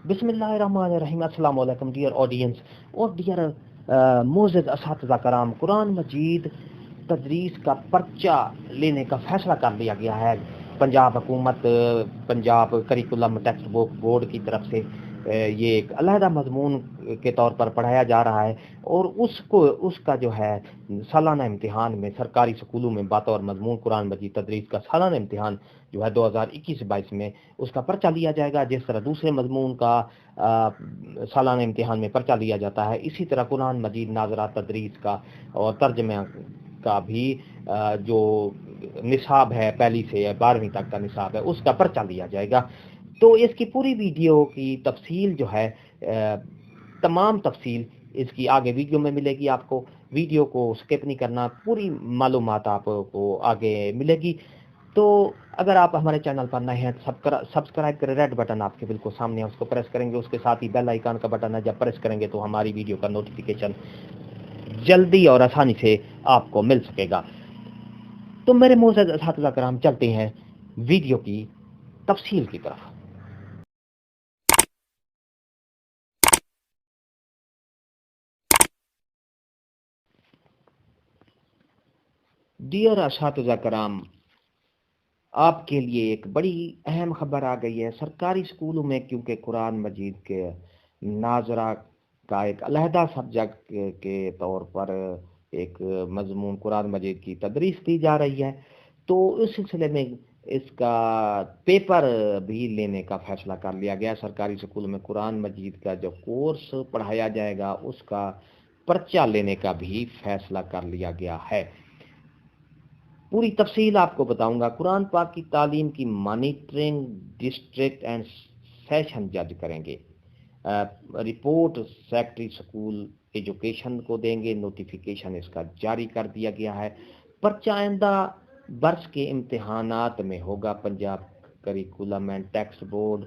बिस्मिल्लाहिर्रहमानिर्रहीम। अस्सलाम वालेकुम डियर ऑडियंस और डियर मोअज़्ज़ज़ असातिज़ा कराम। कुरान मजीद तदरीस का पर्चा लेने का फैसला कर लिया गया है। पंजाब हुकूमत, Punjab curriculum text book board की तरफ से ये एक अलहदा मजमून के तौर पर पढ़ाया जा रहा है और उसका जो है सालाना इम्तिहान में सरकारी स्कूलों में बतौर मजमून कुरान मजीद तदरीस का सालाना इम्तिहान जो है 2021-22 में उसका पर्चा लिया जाएगा। जिस तरह दूसरे मजमून का सालाना इम्तिहान में पर्चा लिया जाता है, इसी तरह कुरान मजीद नाज़रा तदरीस का और तर्जमे का भी जो निसाब है पहली से 12वीं तक का निसाब है उसका पर्चा लिया जाएगा। तो इसकी पूरी वीडियो की तफसील जो है तमाम तफसील इसकी आगे वीडियो में मिलेगी। आपको वीडियो को स्किप नहीं करना, पूरी मालूमात आपको आगे मिलेगी। तो अगर आप हमारे चैनल पर नए हैं सब्सक्राइब करें, रेड बटन आपके बिल्कुल सामने है, उसको प्रेस करेंगे। उसके साथ ही बेल आइकन का बटन है, जब प्रेस करेंगे तो हमारी वीडियो का नोटिफिकेशन जल्दी और आसानी से आपको मिल सकेगा। तो मेरे मोअज़्ज़ज़ असातिज़ा कराम, चलते हैं वीडियो की तफसील की तरफ। डियर असातिज़ा कराम, आपके लिए एक बड़ी अहम खबर आ गई है। सरकारी स्कूलों में क्योंकि कुरान मजीद के नाज़रा का एक अलहदा सब्जेक्ट के तौर पर एक मजमून कुरान मजीद की तदरीस दी जा रही है, तो इस सिलसिले में इसका पेपर भी लेने का फैसला कर लिया गया। सरकारी स्कूलों में कुरान मजीद का जो कोर्स पढ़ाया जाएगा उसका पर्चा लेने का भी फैसला कर लिया गया है। पूरी तफसील आपको बताऊंगा। कुरान पाक की तालीम की मॉनिटरिंग डिस्ट्रिक्ट एंड सेशन जज करेंगे। रिपोर्ट सेक्रेटरी स्कूल एजुकेशन को देंगे। नोटिफिकेशन इसका जारी कर दिया गया है। पर्चा आइंदा वर्ष के इम्तिहानात में होगा। Punjab curriculum and text board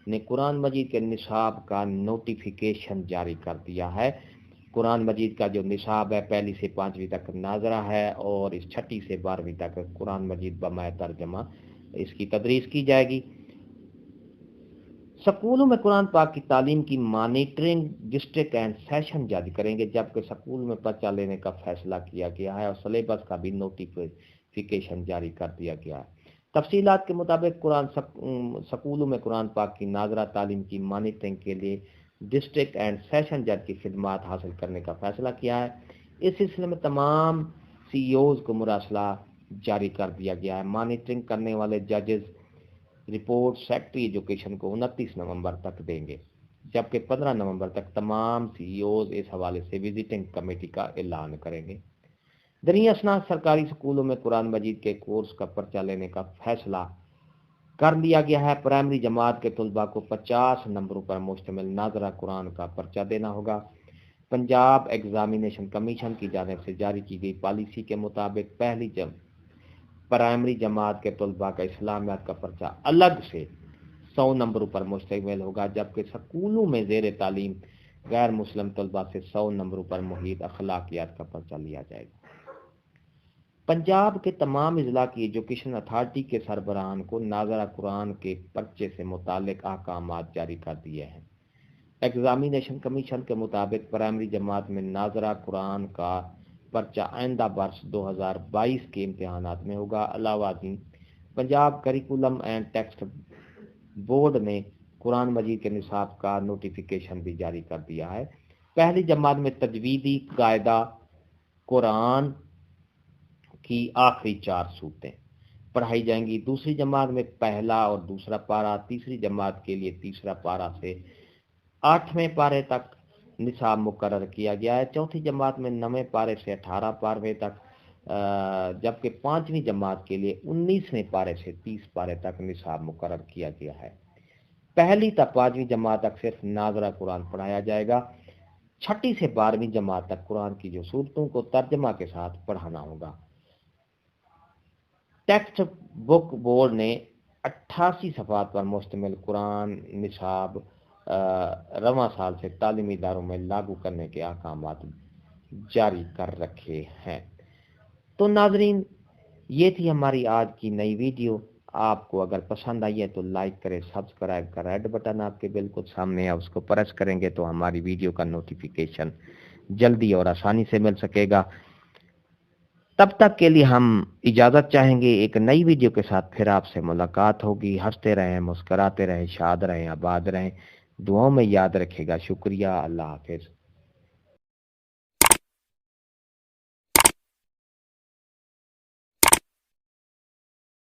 ने कुरान मजीद के निसाब का नोटिफिकेशन जारी कर दिया है। कुरान मजीद का जो निसाब है पहली से 5वीं तक नाजरा है और इस 6ठी से 12वीं तक कुरान मजीद बमाए तर्जमा इसकी तदरीस की जाएगी। स्कूलों में कुरान पाक की तालीम की मॉनिटरिंग डिस्ट्रिक्ट एंड सेशन जारी करेंगे, जबकि स्कूल में पर्चा लेने का फैसला किया गया है और सिलेबस का भी नोटिफिकेशन जारी कर दिया गया है। तफसीलात के मुताबिक कुरान स्कूलों में कुरान पाक की नाजरा तालीम की मॉनिटरिंग के लिए डिस्ट्रिक्ट एंड सेशन जज की खिदमात हासिल करने का फैसला किया है। इस सिलसिले में तमाम सीईओज को मुरासला जारी कर दिया गया है। मॉनिटरिंग करने वाले जजेस रिपोर्ट सेक्रेटरी एजुकेशन को 29 नवंबर तक देंगे, जबकि 15 नवंबर तक तमाम सीईओज इस हवाले से विजिटिंग कमेटी का ऐलान करेंगे। दरिया स्नात सरकारी स्कूलों में कुरान मजीद के कोर्स का पर्चा लेने का फैसला कर लिया गया है। प्राइमरी जमात के तलबा को 50 नंबरों पर मुश्तमिल नाजरा कुरान का पर्चा देना होगा। पंजाब एग्जामिनेशन कमीशन की जानिब से जारी की गई पॉलिसी के मुताबिक पहली प्राइमरी जमात के तलबा का इस्लामियात का पर्चा अलग से 100 नंबरों पर मुश्तमिल होगा, जबकि स्कूलों में ज़ेर तालीम गैर मुस्लिम तलबा से 100 नंबरों पर मुहित अखलाकियात का पर्चा लिया जाएगा। पंजाब के तमाम अजला की एजुकेशन अथॉरिटी के सरबराहान को नाज़रा कुरान के पर्चे से मुतालिक अहकामात जारी कर दिए हैं। एग्जामिनेशन कमीशन के मुताबिक प्राइमरी जमात में नाज़रा कुरान का पर्चा आइंदा वर्ष 2022 के इम्तिहानात में होगा। अलावादीन Punjab curriculum and text board ने कुरान मजीद के निसाब का नोटिफिकेशन भी जारी कर दिया है। पहली जमात में तजवीदी कायदा कुरान की आखिरी 4 सूरतें पढ़ाई जाएंगी। दूसरी जमात में पहला और दूसरा पारा, तीसरी जमात के लिए तीसरा पारा से 8वें पारे तक निसाब मुकर्रर किया गया है। चौथी जमात में 9वें पारे से 18 पारे तक, जबकि 5वीं जमात के लिए 19वें पारे से 30 पारे तक निसाब मुकर्रर किया गया है। पहली तक 5वीं जमात तक सिर्फ नाज़रा कुरान पढ़ाया जाएगा। 6ठी से 12वीं जमात तक कुरान की जो सूरतों को तर्जमा के साथ पढ़ाना होगा। टेक्स्ट बुक बोर्ड ने 88 सफ़ात पर मुश्तमिल कुरान निसाब रवां साल से तालीमी इदारों में लागू करने के अहकामात जारी कर रखे हैं। तो नाजरीन, ये थी हमारी आज की नई वीडियो। آپ کو اگر پسند آئی ہے تو لائک کریں، سبسکرائب کا ریڈ بٹن آپ کے بالکل سامنے ہے، اس کو پریس کریں گے تو ہماری ویڈیو کا نوٹیفیکیشن جلدی اور آسانی سے مل سکے گا۔ تب تک کے لیے ہم اجازت چاہیں گے، ایک نئی ویڈیو کے ساتھ پھر آپ سے ملاقات ہوگی۔ ہنستے رہیں، مسکراتے رہیں، شاد رہیں، آباد رہیں، دعاؤں میں یاد رکھے گا۔ شکریہ، اللہ حافظ۔